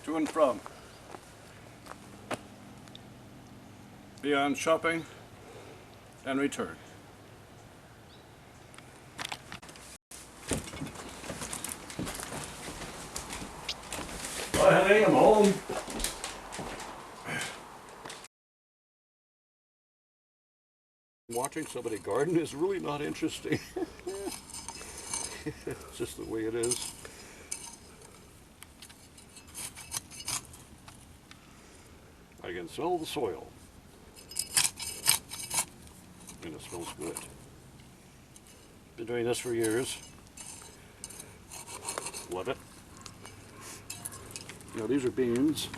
To and from. Beyond shopping and return. Bye honey, I'm home. Watching somebody garden is really not interesting. It's just the way it is. I can smell the soil, and it smells good. Been doing this for years. Love it. You know, these are beans.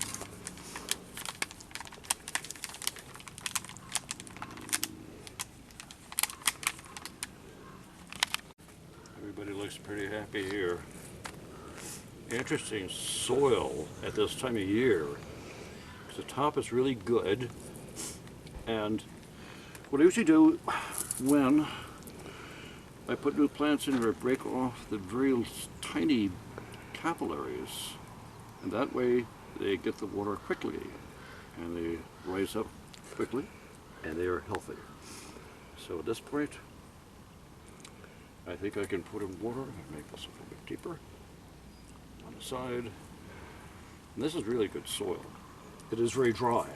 Everybody looks pretty happy here. Interesting soil at this time of year. The top is really good, and what I usually do when I put new plants in or break off the very tiny capillaries, and that way they get the water quickly and they rise up quickly and they are healthy. So at this point I think I can put in water and make this a little bit deeper on the side. And this is really good soil. It is very dry,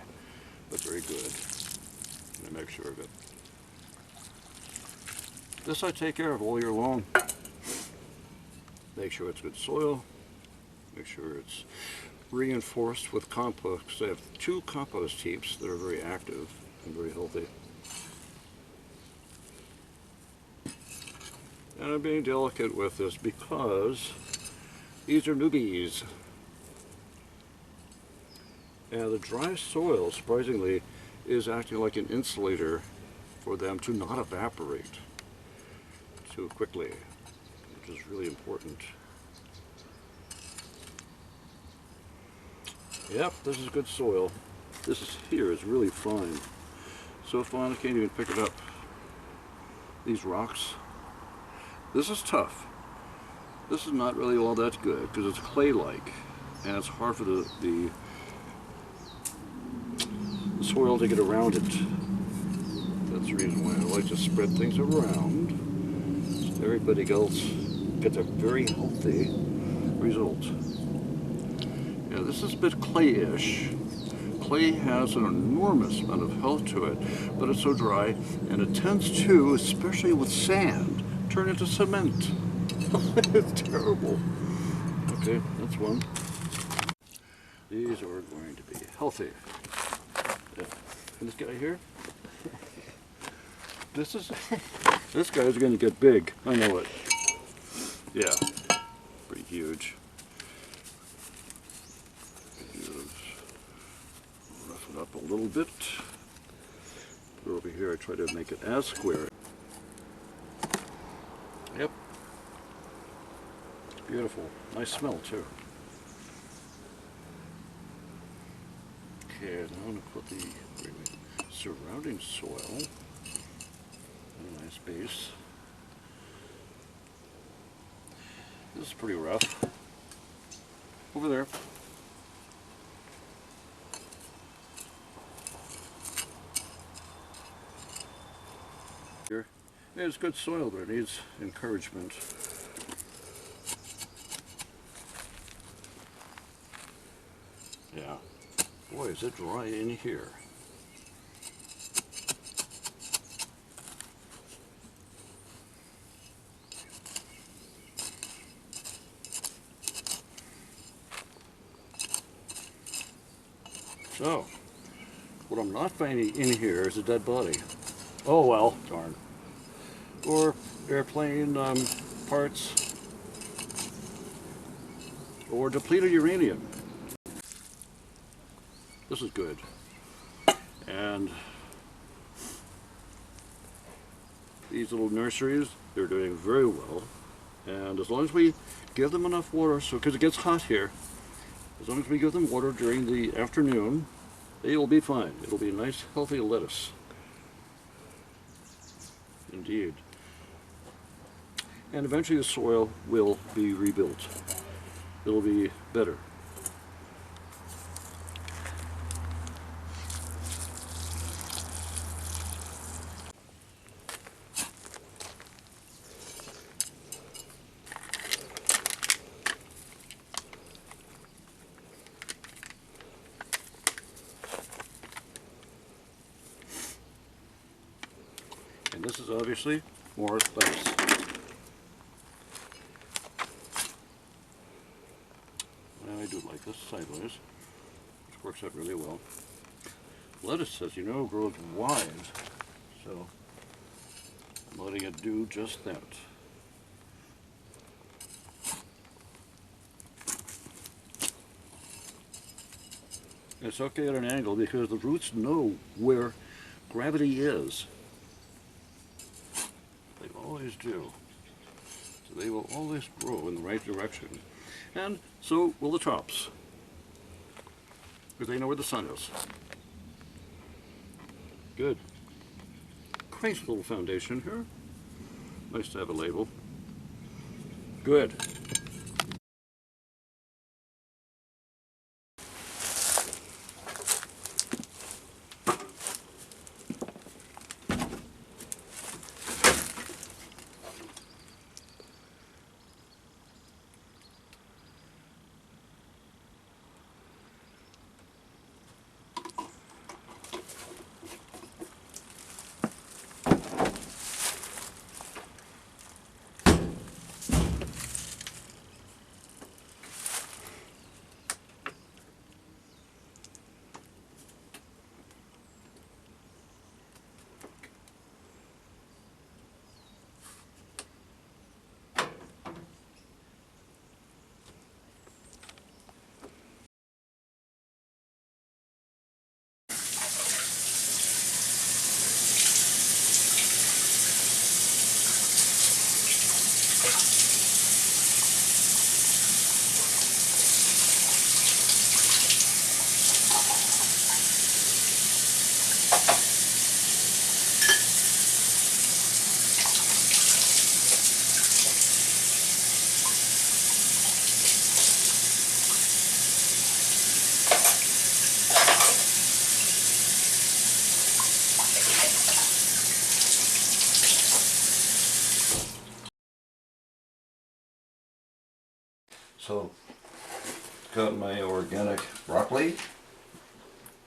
but very good. And I make sure of it. This I take care of all year long. Make sure it's good soil. Make sure it's reinforced with compost. I have 2 compost heaps that are very active and very healthy. And I'm being delicate with this because these are newbies. And the dry soil, surprisingly, is acting like an insulator for them to not evaporate too quickly, which is really important. Yep, this is good soil. This here is really fine. So fine I can't even pick it up. These rocks. This is tough. This is not really all that good because it's clay-like and it's hard for the soil to get around it. That's the reason why I like to spread things around so everybody else gets a very healthy result. Yeah, this is a bit clay-ish. Clay has an enormous amount of health to it, but it's so dry, and it tends to, especially with sand, turn into cement. It's terrible. Okay, that's one. These are going to be healthy. Yeah. And this guy here, this guy's going to get big. I know it. Yeah, pretty huge. Rough it up a little bit. Over here, I try to make it as square. Yep. Beautiful. Nice smell too. Okay, now I'm going to put the surrounding soil. A nice base. This is pretty rough. Over there. Here. Yeah, it's good soil, but it needs encouragement. Yeah. Boy, is it dry in here. So, what I'm not finding in here is a dead body. Oh well, darn. Or airplane parts, or depleted uranium. This is good. And these little nurseries, they're doing very well. And as long as we give them enough water, so because it gets hot here, as long as we give them water during the afternoon, they will be fine. It'll be a nice, healthy lettuce. Indeed. And eventually the soil will be rebuilt. It'll be better. And this is obviously more lettuce. I do like this sideways, which works out really well. Lettuce, as you know, grows wide, so I'm letting it do just that. It's okay at an angle because the roots know where gravity is. They always do. So they will always grow in the right direction. And so will the tops, because they know where the sun is. Good. Nice little foundation here. Nice to have a label. Good. So got my organic broccoli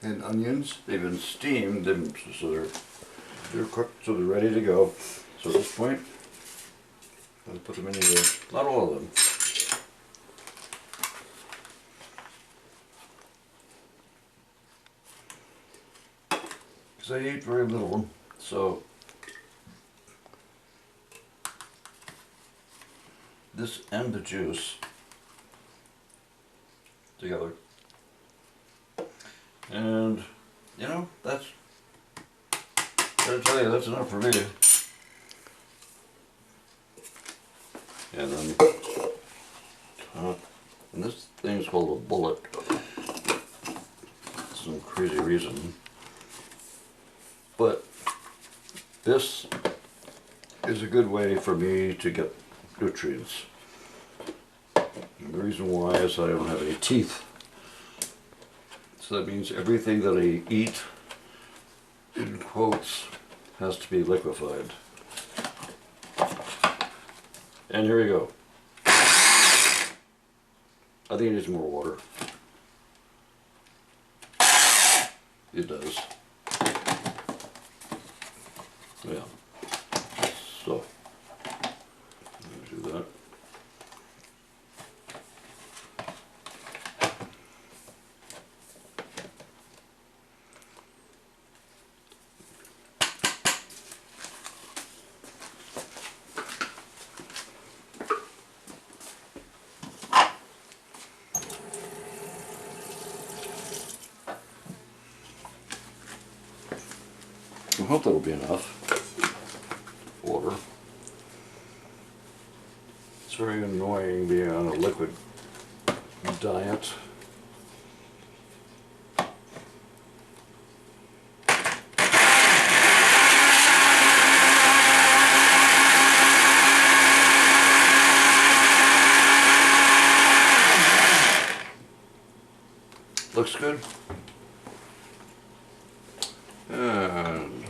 and onions. They've been steamed, so they're cooked, so they're ready to go. So at this point, I'll put them in here. Not all of them. Because I eat very little, so this and the juice together. And, you know, that's, gotta tell you, that's enough for me. And then, and this thing's called a bullet. For some crazy reason. But this is a good way for me to get nutrients. And the reason why is I don't have any teeth. So that means everything that I eat, in quotes, has to be liquefied. And here we go. I think it needs more water. It does. Yeah. So, I'm going to do that. I hope that'll be enough water. It's very annoying being on a liquid diet. Looks good. And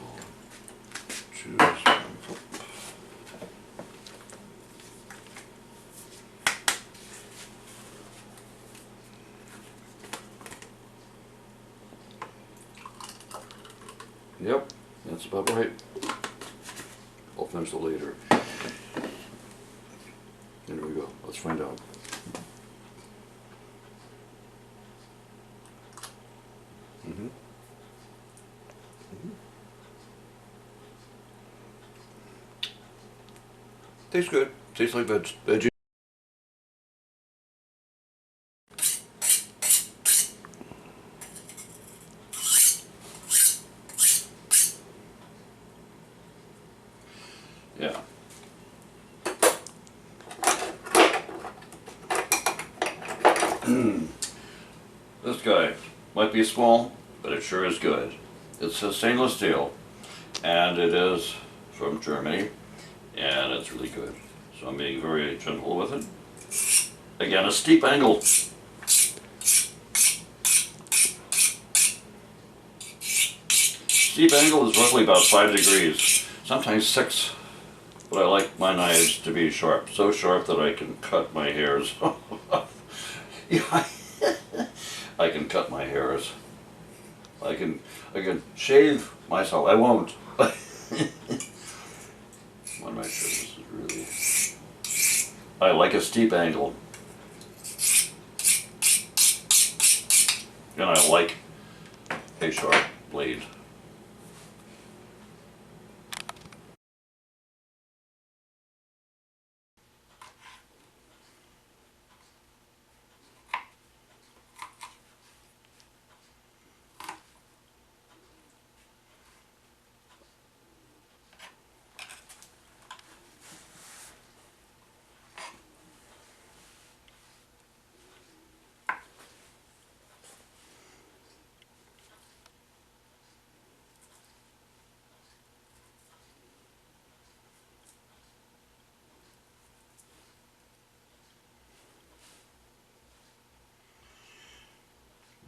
choose one. Yep, that's about right. I'll finish it later. There we go. Let's find out. Tastes good. Tastes like veggie. Yeah. This guy might be small, but it sure is good. It's a stainless steel, and it is from Germany, and it's really good. So I'm being very gentle with it. Again, a steep angle. Steep angle is roughly about 5 degrees, sometimes 6. But I like my knives to be sharp, so sharp that I can cut my hairs. Yeah, I can cut my hairs. I can shave myself. I won't. One of my shirts is really. I like a steep angle, and I like a sharp blade.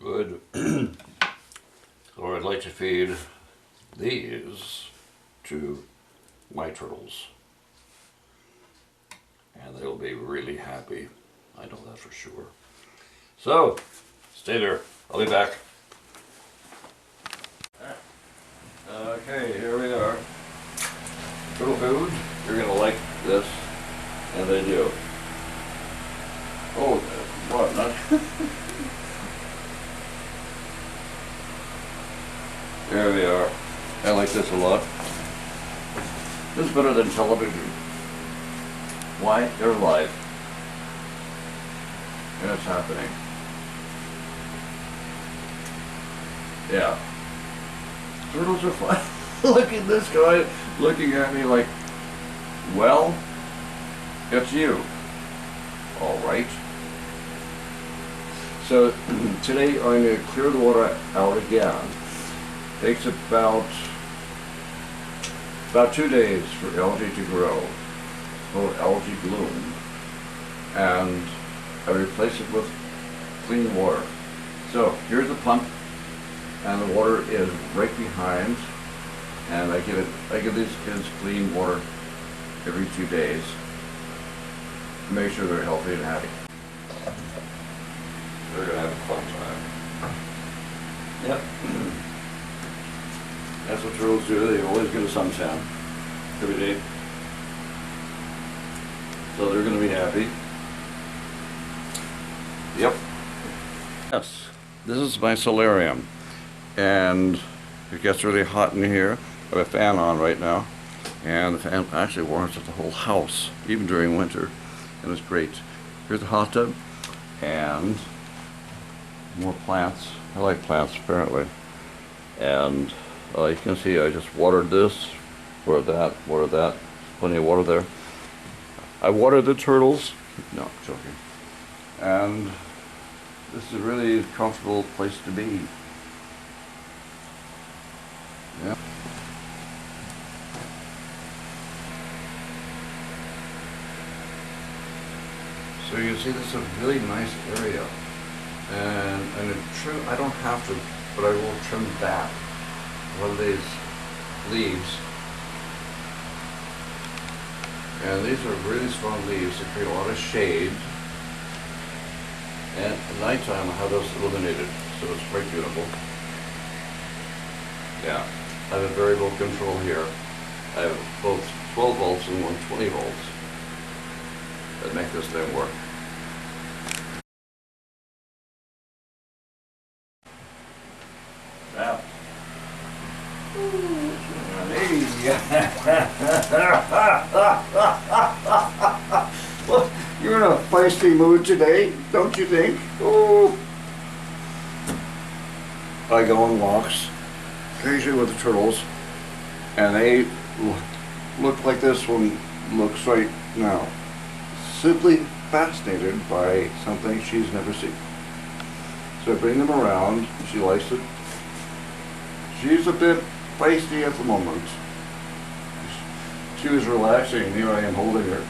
Good. Or I'd like to feed these to my turtles. And they'll be really happy. I know that for sure. So, stay there. I'll be back. Okay, here we are. Turtle food. You're gonna like this, and they do. Oh, what? Not. There we are. I like this a lot. This is better than television. Why? They're live. And it's happening. Yeah. Turtles are fun. Look at this guy looking at me like, well, it's you. All right. So today I'm going to clear the water out again. Takes about 2 days for algae to grow, or algae bloom, and I replace it with clean water. So here's the pump, and the water is right behind, and I give these kids clean water every 2 days to make sure they're healthy and happy. They're gonna have a fun time. Yep. That's what turtles do. They always get a suntan every day. So they're going to be happy. Yep. Yes, this is my solarium. And it gets really hot in here. I have a fan on right now. And the fan actually warms up the whole house, even during winter. And it's great. Here's the hot tub. And more plants. I like plants, apparently. And you can see I just watered this, watered that, plenty of water there. I watered the turtles, no, I'm joking. And this is a really comfortable place to be. Yeah. So you see this is a really nice area. And I don't have to, but I will trim back one of these leaves, and these are really strong leaves that create a lot of shade, and at nighttime I have those illuminated, so it's quite beautiful. Yeah, I have a variable control here. I have both 12 volts and 120 volts that make this thing work. Now, well, you're in a feisty mood today, don't you think? Oh. I go on walks, occasionally with the turtles, and they look like this one looks right now. Simply fascinated by something she's never seen. So I bring them around, she likes it. She's a bit feisty at the moment. She was relaxing, here I am holding her.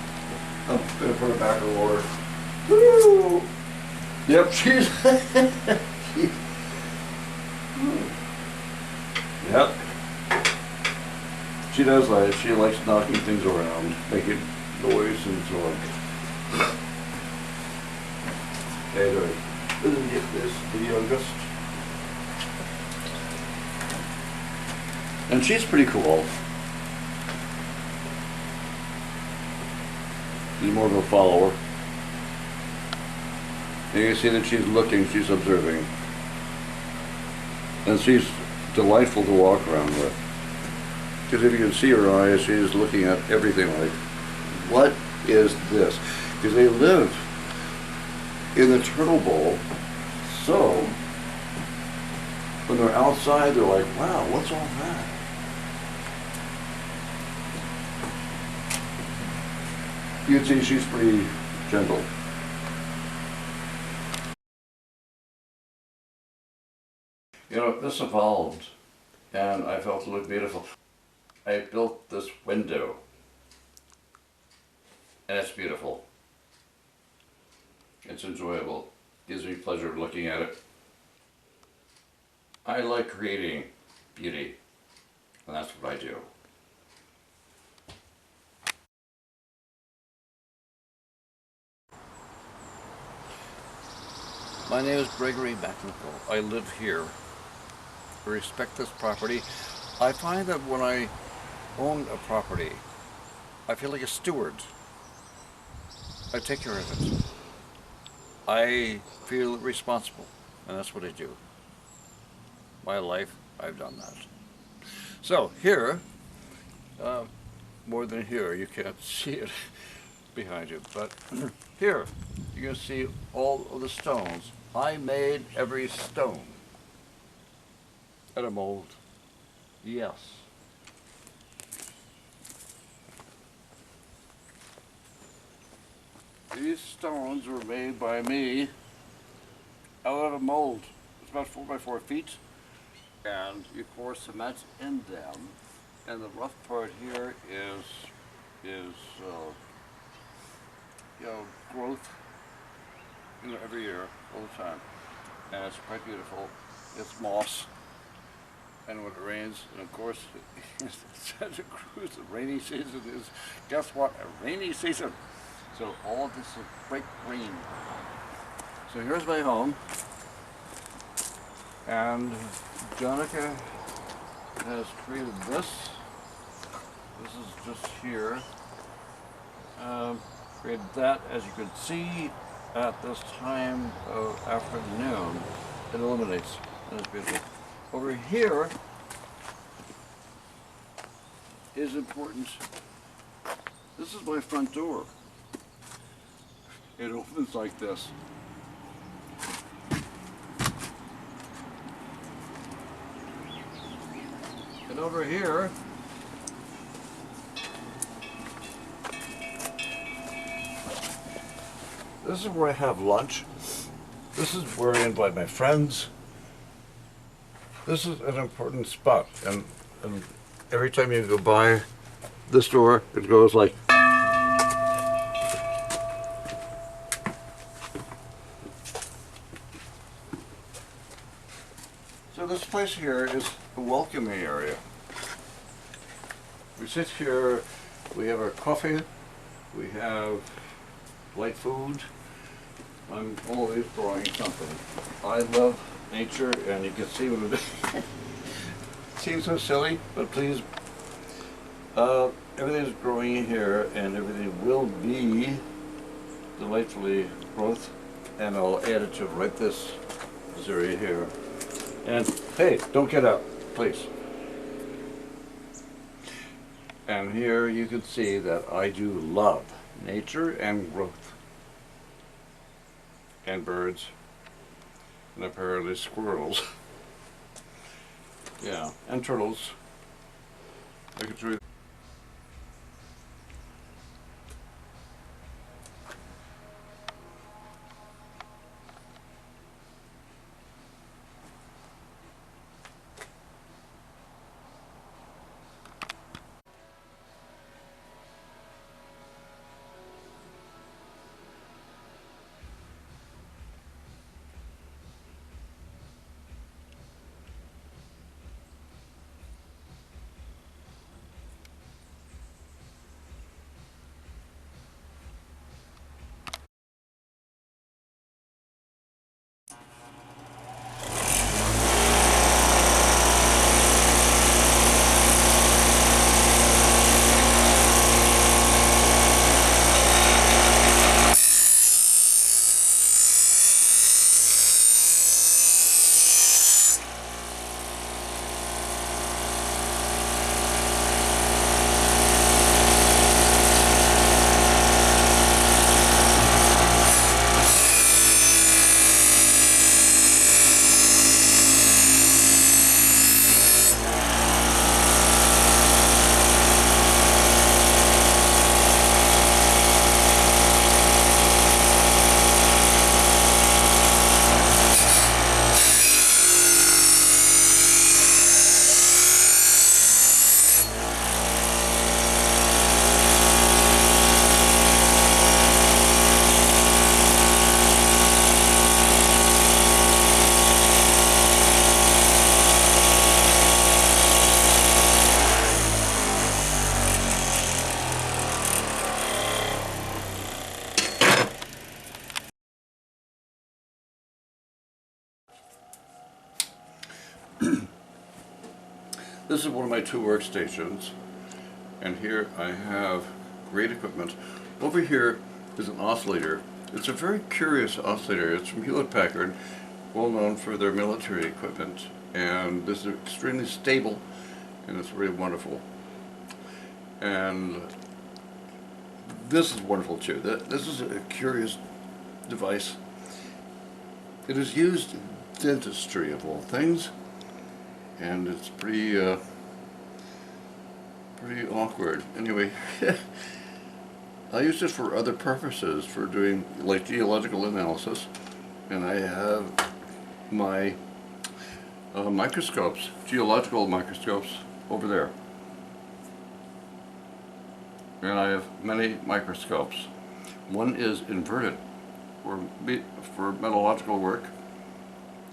I'm gonna put her back in the water. Woo! Yep, she's yep. She does like it. She likes knocking things around, making noise and so on. Anyway, this is the youngest. And she's pretty cool. She's more of a follower. And you can see that she's looking, she's observing. And she's delightful to walk around with. Because if you can see her eyes, she's looking at everything like, what is this? Because they live in the turtle bowl, so when they're outside, they're like, wow, what's all that? You can see she's pretty gentle. You know, this evolved, and I felt it looked beautiful. I built this window, and it's beautiful. It's enjoyable. Gives me pleasure looking at it. I like creating beauty, and that's what I do. My name is Gregory MacNicol. I live here. I respect this property. I find that when I own a property, I feel like a steward. I take care of it. I feel responsible, and that's what I do. My life, I've done that. So here, more than here, you can't see it behind you, but here, you can see all of the stones. I made every stone out of mold. Yes. These stones were made by me out of a mold. It's about 4 by 4 feet, and you pour cement in them. And the rough part here is growth, every year, all the time, and it's quite beautiful. It's moss, and when it rains, and of course, Santa Cruz, the rainy season is, guess what? A rainy season. So all of this is bright green. So here's my home, and Jonica has created this. This is just here. Created that, as you can see, at this time of afternoon. It illuminates, and it's beautiful. Over here is important. This is my front door. It opens like this. And over here, this is where I have lunch. This is where I invite my friends. This is an important spot, and every time you go by this door, it goes like. So this place here is a welcoming area. We sit here, we have our coffee, we have light food. I'm always growing something. I love nature, and you can see what it seems so silly, but please, everything is growing here, and everything will be delightfully growth, and I'll add it to right this area here. And hey, don't get out, please. And here you can see that I do love nature and growth. And birds. And apparently squirrels. Yeah, and turtles. I could show you. This is one of my 2 workstations, and here I have great equipment. Over here is an oscillator. It's a very curious oscillator. It's from Hewlett-Packard, well known for their military equipment, and this is extremely stable, and it's really wonderful. And this is wonderful too. This is a curious device. It is used in dentistry of all things, and it's pretty awkward. Anyway, I use it for other purposes, for doing like geological analysis, and I have my microscopes, geological microscopes, over there. And I have many microscopes. One is inverted for metallurgical work,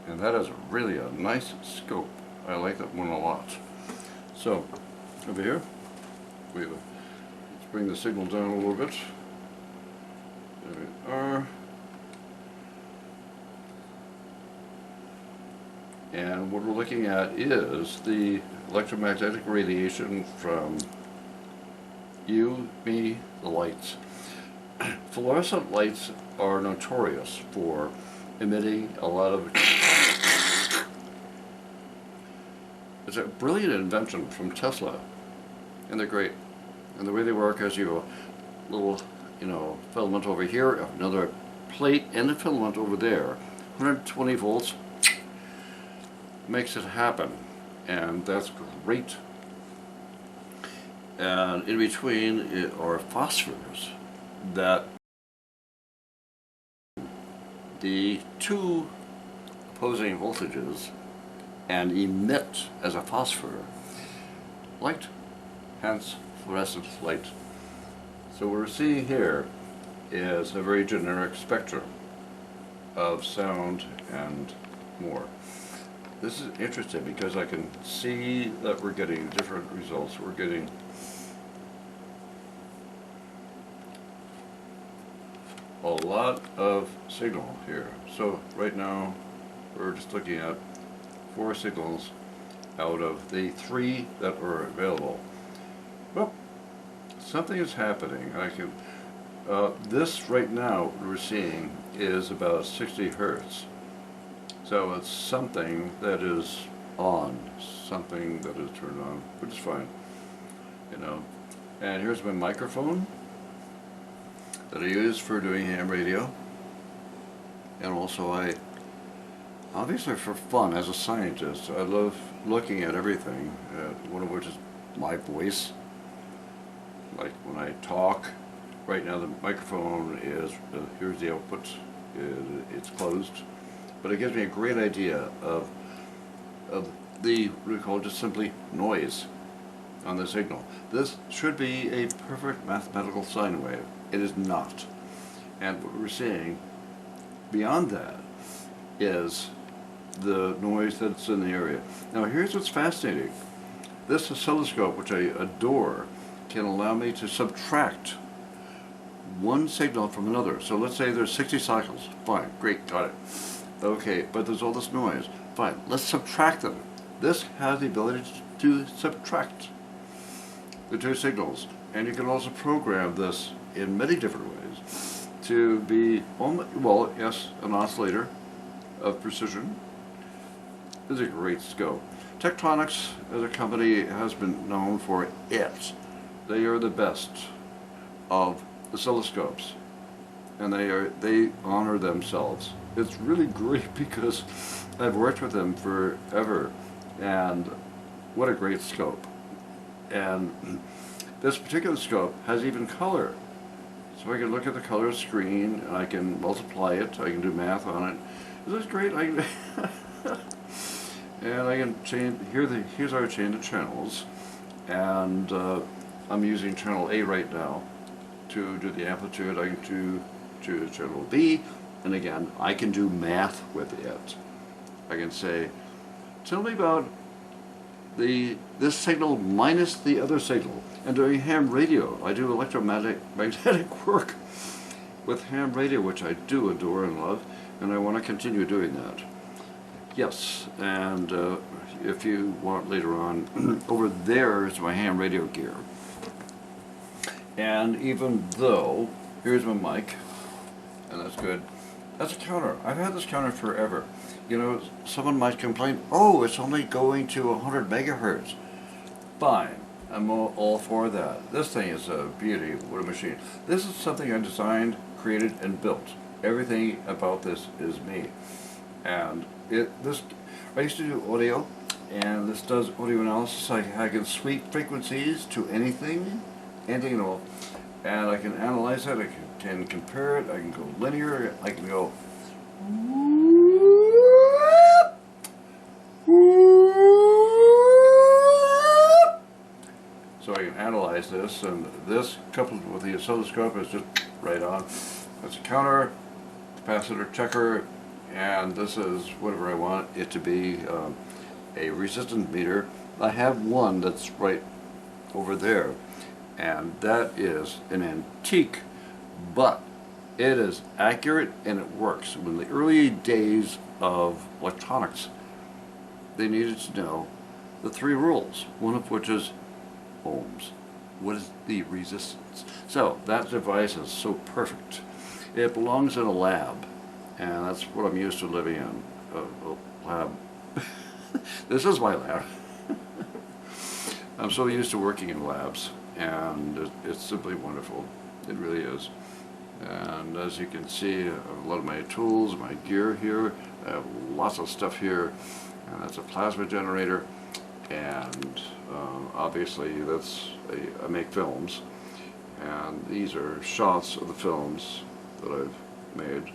and that is really a nice scope. I like that one a lot. So, over here, let's bring the signal down a little bit. There we are. And what we're looking at is the electromagnetic radiation from you, me, the lights. Fluorescent lights are notorious for emitting a lot of... It's a brilliant invention from Tesla, and they're great. And the way they work is you have a little, filament over here, another plate and a filament over there. 120 volts makes it happen, and that's great. And in between are phosphors that the 2 opposing voltages and emit as a phosphor light, hence fluorescent light. So what we're seeing here is a very generic spectrum of sound and more. This is interesting because I can see that we're getting different results. We're getting a lot of signal here. So right now we're just looking at 4 signals out of the 3 that were available. Well, something is happening. This right now we're seeing is about 60 hertz. So it's something that is on, something that is turned on, which is fine, And here's my microphone that I use for doing ham radio, and also obviously for fun as a scientist, I love looking at everything, one of which is my voice. Like when I talk, right now the microphone is, here's the output, it's closed. But it gives me a great idea of the, what we call just simply noise on the signal. This should be a perfect mathematical sine wave. It is not. And what we're seeing beyond that is the noise that's in the area. Now here's what's fascinating. This oscilloscope, which I adore, can allow me to subtract one signal from another. So let's say there's 60 cycles. Fine, great, got it. Okay, but there's all this noise. Fine, let's subtract them. This has the ability to subtract the 2 signals. And you can also program this in many different ways to be, well, yes, an oscillator of precision. This is a great scope. Tektronix as a company has been known for it. They are the best of oscilloscopes, and they honor themselves. It's really great because I've worked with them forever, and what a great scope. And this particular scope has even color. So I can look at the color screen, and I can multiply it, I can do math on it. This is great. And I can change, here's our chain of channels, and I'm using channel A right now to do the amplitude. I can do channel B, and again, I can do math with it. I can say, tell me about this signal minus the other signal. And doing ham radio, I do magnetic work with ham radio, which I do adore and love, and I want to continue doing that. Yes, and if you want later on, over there is my ham radio gear. And even though, here's my mic, and that's good. That's a counter. I've had this counter forever. You know, someone might complain, oh, it's only going to 100 megahertz. Fine, I'm all for that. This thing is a beauty. What a machine. This is something I designed, created, and built. Everything about this is me. And I used to do audio, and this does audio analysis. I can sweep frequencies to anything at all. And I can analyze it, I can compare it, I can go linear, I can go so I can analyze this, and this coupled with the oscilloscope is just right on. It's a counter, capacitor checker, and this is whatever I want it to be, a resistance meter. I have one that's right over there, and that is an antique, but it is accurate and it works. In the early days of electronics, they needed to know the 3 rules, one of which is ohms. What is the resistance? So that device is so perfect. It belongs in a lab, and that's what I'm used to living in, a lab. This is my lab. I'm so used to working in labs, and it's simply wonderful. It really is. And as you can see, a lot of my tools, my gear here, I have lots of stuff here, and that's a plasma generator, and obviously I make films, and these are shots of the films that I've made.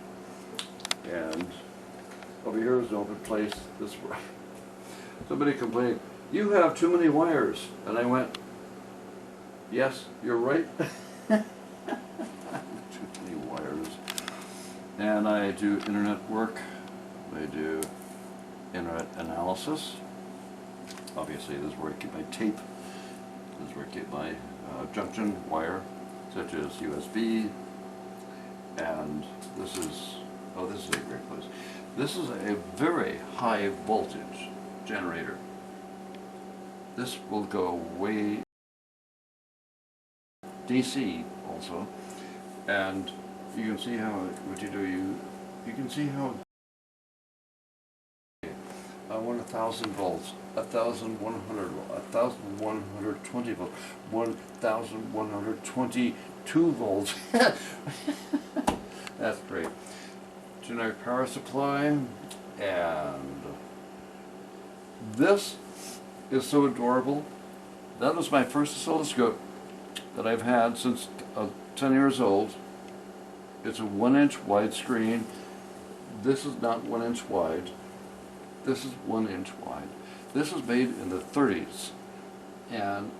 And over here is an open place. Somebody complained, you have too many wires, and I went, yes, you're right. Too many wires. And I do internet work. I do internet analysis. Obviously, this is where I keep my tape. This is where I keep my junction wire, such as USB. And this is a great place. This is a very high voltage generator. This will go way DC also, and you can see how what you do. You can see how 1,000 volts, 1,100 volts, 1,120 volts, 1,122 volts. That's great. Generic power supply, and this is so adorable. That was my first oscilloscope that I've had since 10 years old. It's a 1-inch wide screen. This is not 1 inch wide. This is 1 inch wide. This was made in the 30s, and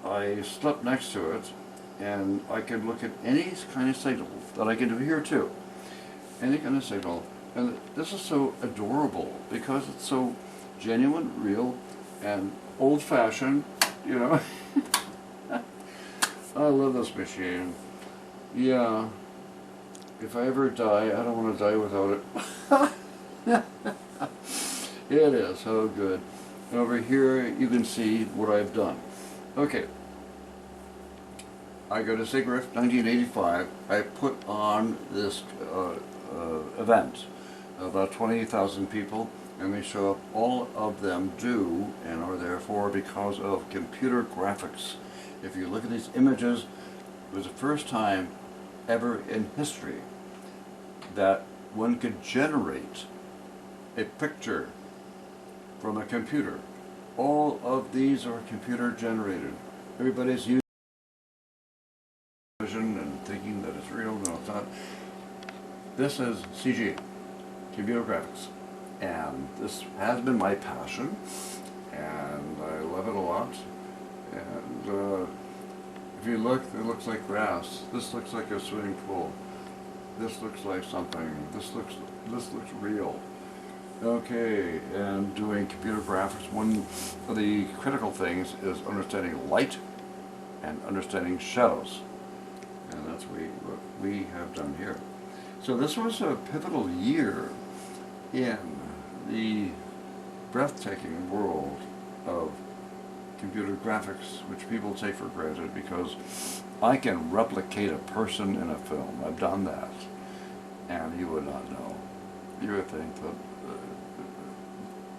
I slept next to it, and I could look at any kind of signal that I can do here too. Any kind of signal. And this is so adorable because it's so genuine, real, and old-fashioned, you know. I love this machine. Yeah. If I ever die, I don't want to die without it. It is so good. And over here, you can see what I've done. Okay. I go to SIGGRAPH 1985. I put on this event, about 20,000 people, and they show up. All of them do and are therefore because of computer graphics. If you look at these images, it was the first time ever in history that one could generate a picture from a computer. All of these are computer generated. Everybody's using vision and thinking that it's real. No, it's not. This is CG, computer graphics, and this has been my passion, and I love it a lot. And if you look, it looks like grass. This looks like a swimming pool. This looks like something. This looks real. Okay, and doing computer graphics, one of the critical things is understanding light and understanding shadows, and that's what we have done here. So this was a pivotal year in the breathtaking world of computer graphics, which people take for granted, because I can replicate a person in a film. I've done that, and you would not know. You would think that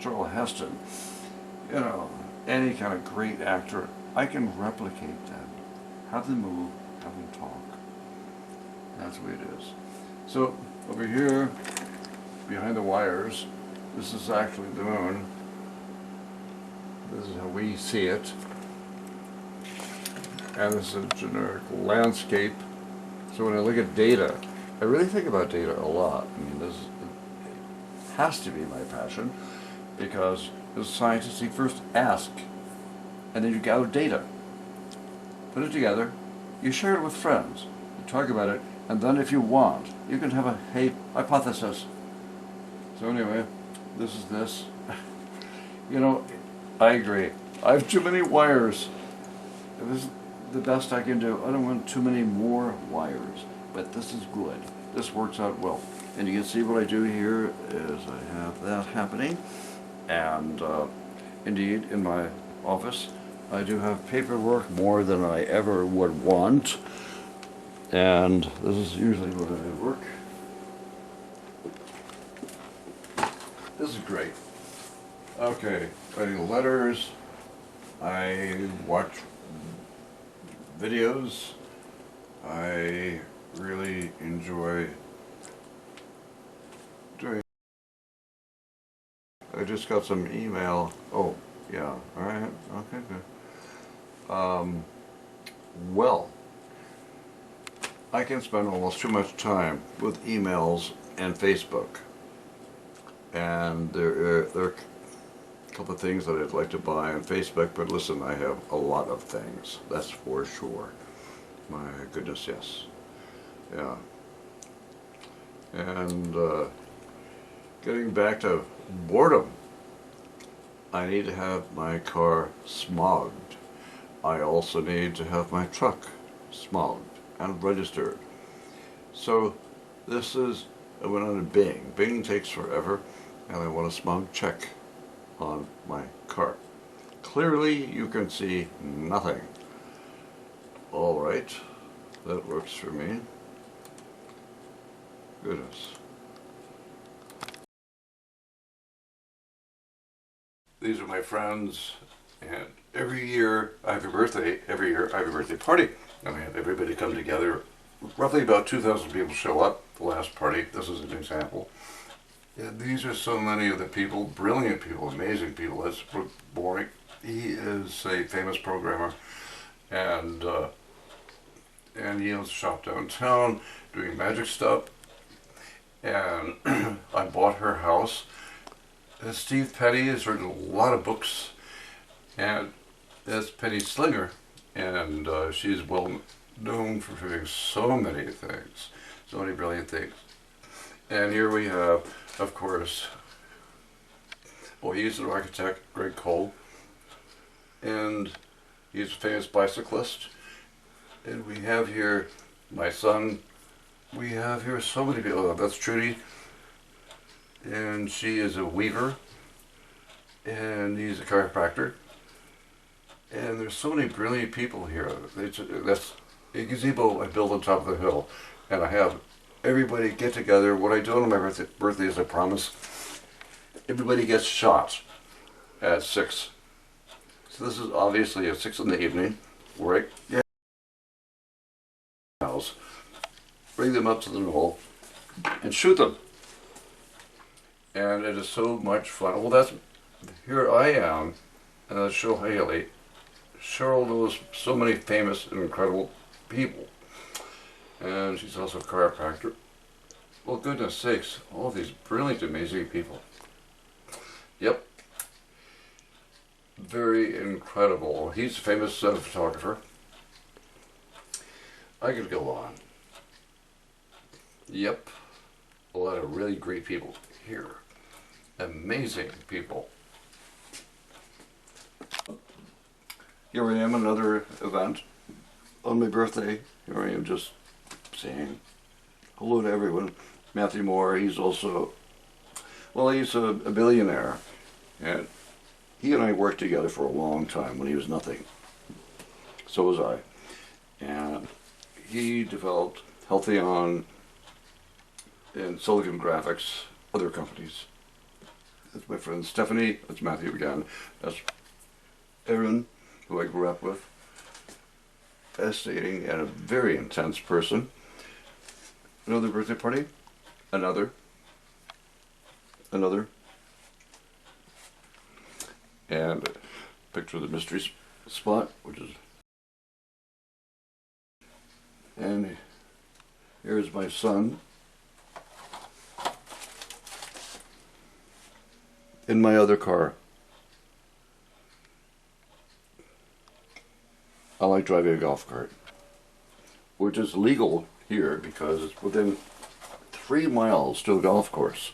Charles Heston, you know, any kind of great actor, I can replicate them, have them move, have them talk. That's the way it is. So over here, behind the wires, this is actually the moon. This is how we see it. And this is a generic landscape. So when I look at data, I really think about data a lot. I mean, this has to be my passion, because as scientists, you first ask, and then you gather data. Put it together, you share it with friends, you talk about it, and then if you want, you can have a hypothesis. So anyway, this is this. You know, I agree. I have too many wires. This is the best I can do. I don't want too many more wires, but this is good. This works out well. And you can see what I do here is I have that happening. And indeed, in my office, I do have paperwork more than I ever would want. And this is usually what I work. This is great. Okay, writing letters. I watch videos. I really enjoy doing. I just got some email. Oh, yeah. All right. Okay, good. Well, I can spend almost too much time with emails and Facebook. And there are a couple of things that I'd like to buy on Facebook, but listen, I have a lot of things, that's for sure. My goodness, yes. Yeah. And getting back to boredom, I need to have my car smogged. I also need to have my truck smogged and registered. So this is, I went on to Bing. Bing takes forever, and I want a smog check on my car. Clearly you can see nothing. All right, that works for me. Goodness. These are my friends, and every year I have a birthday. Every year I have a birthday party, and I have everybody come together. Roughly about 2,000 people show up. The last party, this is an example. Yeah, these are so many of the people, brilliant people, amazing people. That's boring. He is a famous programmer, and he owns a shop downtown doing magic stuff. And I bought her house. Steve Petty has written a lot of books, and that's Penny Slinger, and she's well known for doing so many things, so many brilliant things. And here we have, of course, well, he's an architect, Greg Cole, and he's a famous bicyclist. And we have here my son. We have here so many people. Oh, that's Trudy, and she is a weaver, and he's a chiropractor. And there's so many brilliant people here. That's a gazebo I built on top of the hill, and I have everybody get together. What I do on my birthday is, I promise, everybody gets shot at 6. So this is obviously at 6 in the evening, right? Yeah. House, bring them up to the knoll, and shoot them. And it is so much fun. Well, that's, here I am, and that's Cheryl Haley. Cheryl knows so many famous and incredible people. And she's also a chiropractor. Well, goodness sakes, all these brilliant, amazing people. Yep. Very incredible. He's a famous photographer. I could go on. Yep. A lot of really great people here. Amazing people. Here I am, another event. On my birthday, here I am just saying hello to everyone. Matthew Moore, he's also Well, he's a billionaire, and he and I worked together for a long time when he was nothing. So was I. And he developed Healthion and Silicon Graphics, other companies. That's my friend Stephanie, that's Matthew again, that's Erin, who I grew up with. Fascinating and a very intense person. Another birthday party, another, and a picture of the mystery spot, which is, and here's my son in my other car. I like driving a golf cart, which is legal here because it's within 3 miles to a golf course.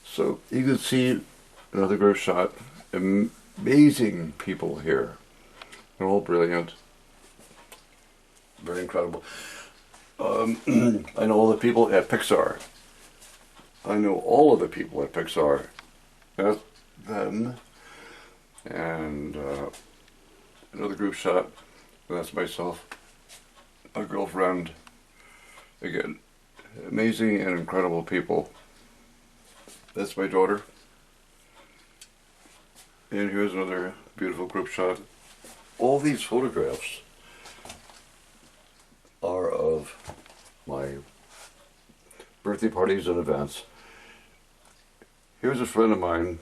So you can see another group shot. Amazing people here. They're all brilliant. Very incredible. I know all the people at Pixar. I know all of the people at Pixar. That's them. And another group shot. That's myself. My girlfriend. Again, amazing and incredible people. That's my daughter. And here's another beautiful group shot. All these photographs are of my birthday parties and events. Here's a friend of mine.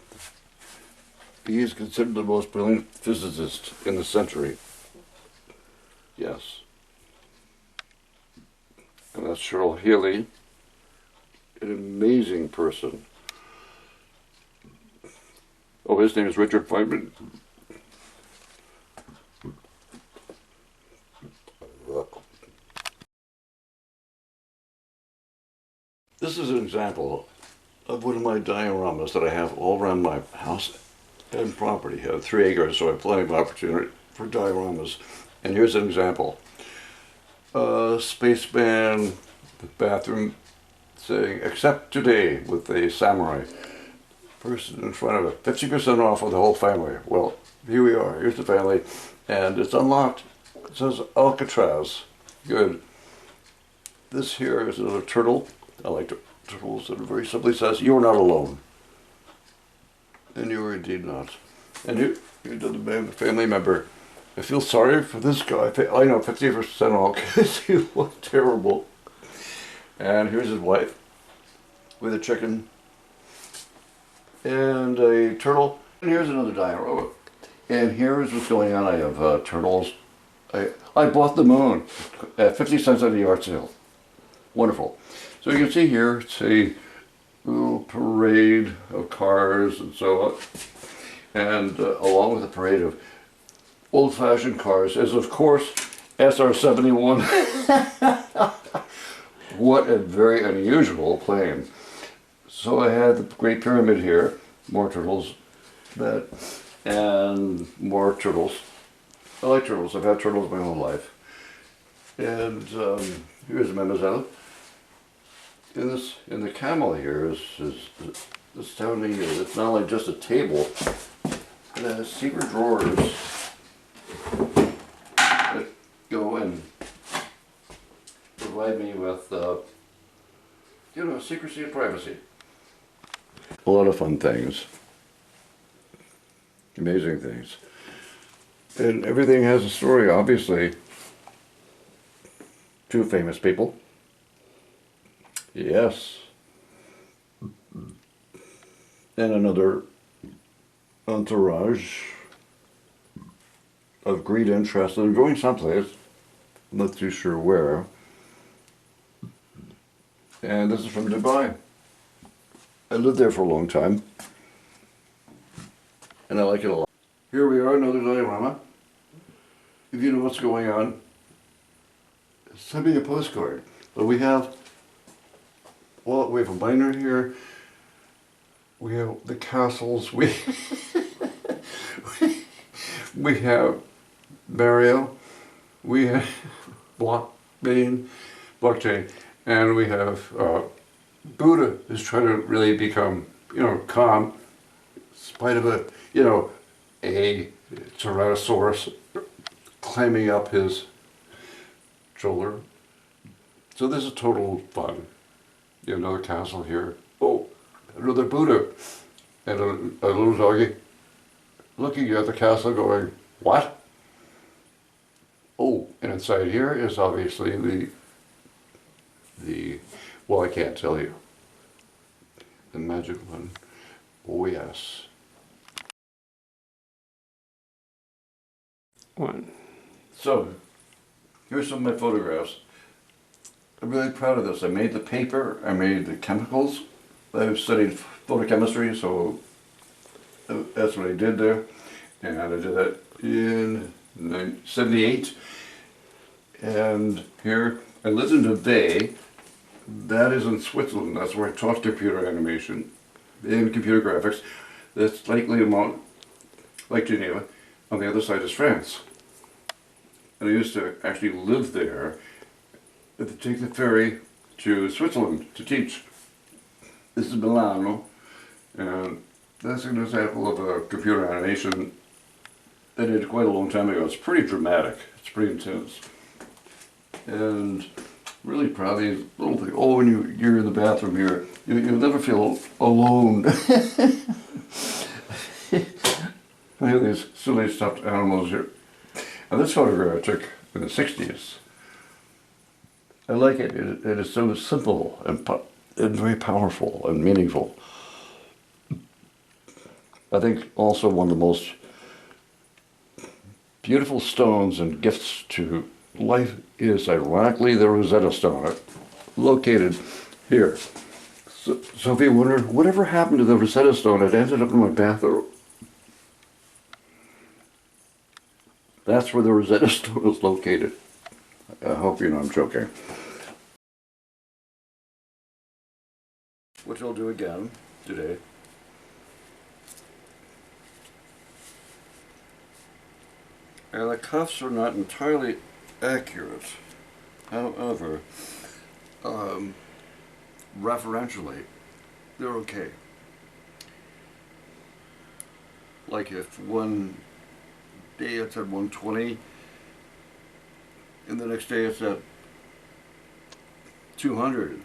He is considered the most brilliant physicist in the century. Yes. And that's Cheryl Healy, an amazing person. Oh, his name is Richard Feynman. This is an example of one of my dioramas that I have all around my house and property. I have 3 acres, so I have plenty of opportunity for dioramas. And here's an example. Spaceman bathroom saying, "Except today," with a samurai person in front of it. 50% off of the whole family. Well, here we are. Here's the family. And it's unlocked. It says Alcatraz. Good. This here is another turtle. I like turtles. It very simply says, "You are not alone." And you are indeed not. And you did the family member. I feel sorry for this guy. I know 50% off because he looked terrible. And here's his wife with a chicken and a turtle. And here's another diorama. And here's what's going on. I have turtles. I bought the moon at 50 cents at a yard sale. Wonderful. So you can see here, it's a little parade of cars and so on. And along with a parade of old-fashioned cars is, of course, SR-71. What a very unusual plane. So I had the Great Pyramid here, more turtles, and more turtles. I like turtles. I've had turtles my whole life. And here's a mademoiselle. In the camel here is astounding. It's not only just a table, it has secret drawers that go and provide me with, secrecy and privacy. A lot of fun things. Amazing things. And everything has a story, obviously. 2 famous people. Yes. And another entourage of great interest. They're going someplace. I'm not too sure where. And this is from Dubai. I lived there for a long time. And I like it a lot. Here we are, another diorama. If you know what's going on, send me a postcard. But we have a miner here. We have the castles. We have Mario. We have blockchain, and we have Buddha is trying to really become calm, in spite of a Tyrannosaurus climbing up his shoulder. So this is total fun. Another castle here. Oh, another Buddha. And a little doggy looking at the castle going, what? Oh, and inside here is obviously well, I can't tell you. The magic one. Oh, yes. One. So, here's some of my photographs. I'm really proud of this. I made the paper, I made the chemicals. I've studied photochemistry, so that's what I did there. And I did that in 78. And here, I lived in Vevey. That is in Switzerland. That's where I taught computer animation and computer graphics. That's slightly amount, like Geneva. On the other side is France. And I used to actually live there, to take the ferry to Switzerland to teach. This is Milano, and that's an example of a computer animation I did quite a long time ago. It's pretty dramatic, it's pretty intense. And really proud of these little things. Oh, when you're in the bathroom here, you'll never feel alone. Look at these silly stuffed animals here. And this photograph I took in the 60s. I like it. It is so simple and very powerful and meaningful. I think also one of the most beautiful stones and gifts to life is ironically the Rosetta Stone, located here. So if you wonder, whatever happened to the Rosetta Stone, it ended up in my bathroom. That's where the Rosetta Stone is located. I hope you know I'm joking. Which I'll do again today. And the cuffs are not entirely accurate. However, referentially, they're okay. Like if one day it's at 120, and the next day it's at 200.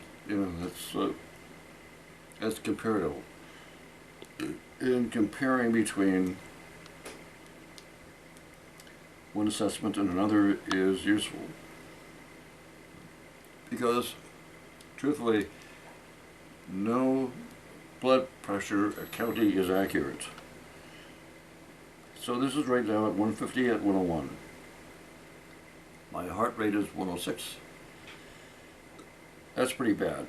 That's comparative. In comparing between one assessment and another is useful, because truthfully, no blood pressure accounting is accurate. So this is right now at 150 at 101. My heart rate is 106. That's pretty bad.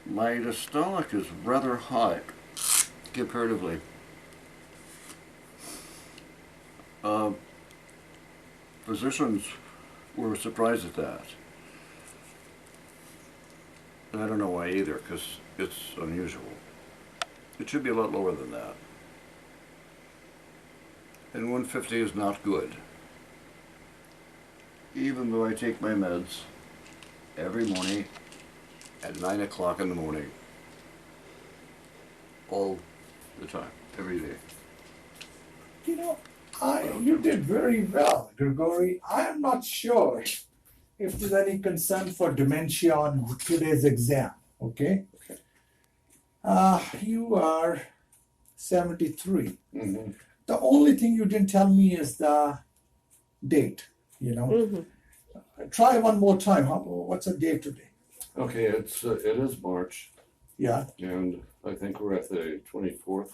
My diastolic is rather high comparatively. Physicians were surprised at that. And I don't know why either, because it's unusual. It should be a lot lower than that. And 150 is not good. Even though I take my meds every morning at 9 o'clock in the morning. All the time, every day. You did very well, Gregory. I am not sure if there's any concern for dementia on today's exam, okay? You are 73. Mm-hmm. The only thing you didn't tell me is the date, Try one more time. What's the date today? Okay, it is March, Yeah, and I think we're at the 24th.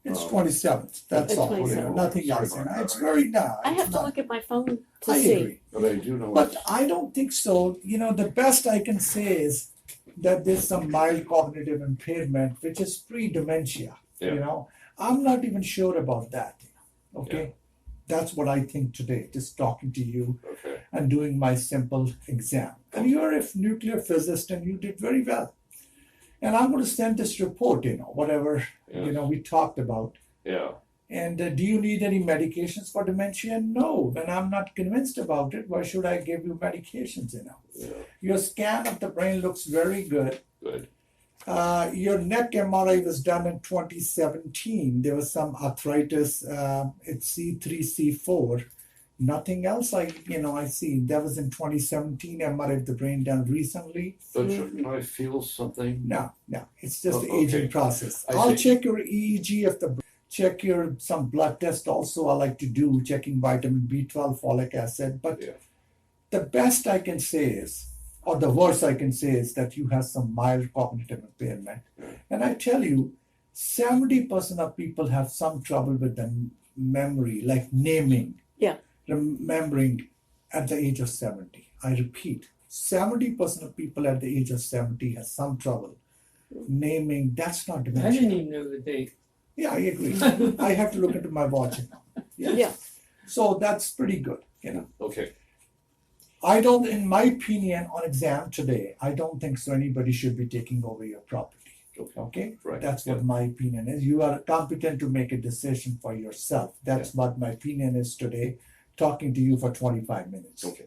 it's 27th. That's The all. 27th. Nothing else. Sorry about It's that. very nice. I have to look at my phone to I see. agree. But I do know But I don't think so. The best I can say is that there's some mild cognitive impairment, which is pre-dementia. Yeah. I'm not even sure about that. Okay, that's what I think today. Just talking to you Okay. and doing my simple exam. And you're a nuclear physicist, and you did very well. And I'm going to send this report. Whatever Yes. we talked about. Yeah. And do you need any medications for dementia? No. When I'm not convinced about it, why should I give you medications, Yeah, Your scan of the brain looks very good. good. Your neck MRI was done in 2017. There was some arthritis, it's C3, C4. Nothing else I see. That was in 2017, MRI of the brain done recently. But shouldn't I feel something? No, it's just the Oh, aging okay. process. I I'll see. check your EEG of the check your some blood test also I like to do, checking vitamin B12, folic acid. But Yeah. the best I can say is, or the worst I can say is that you have some mild cognitive impairment. And I tell you, 70% of people have some trouble with the memory, like naming. Yeah. Remembering at the age of 70. I repeat, 70% of people at the age of 70 has some trouble naming. That's not I dementia. didn't even know the date. Yeah, I agree. I have to look into my watch now. Yeah. So that's pretty good, Okay, I don't, in my opinion, on exam today, I don't think so anybody should be taking over your property. okay, Okay? right. That's what Yeah. my opinion is. You are competent to make a decision for yourself. That's what my opinion is today, talking to you for 25 minutes. Okay.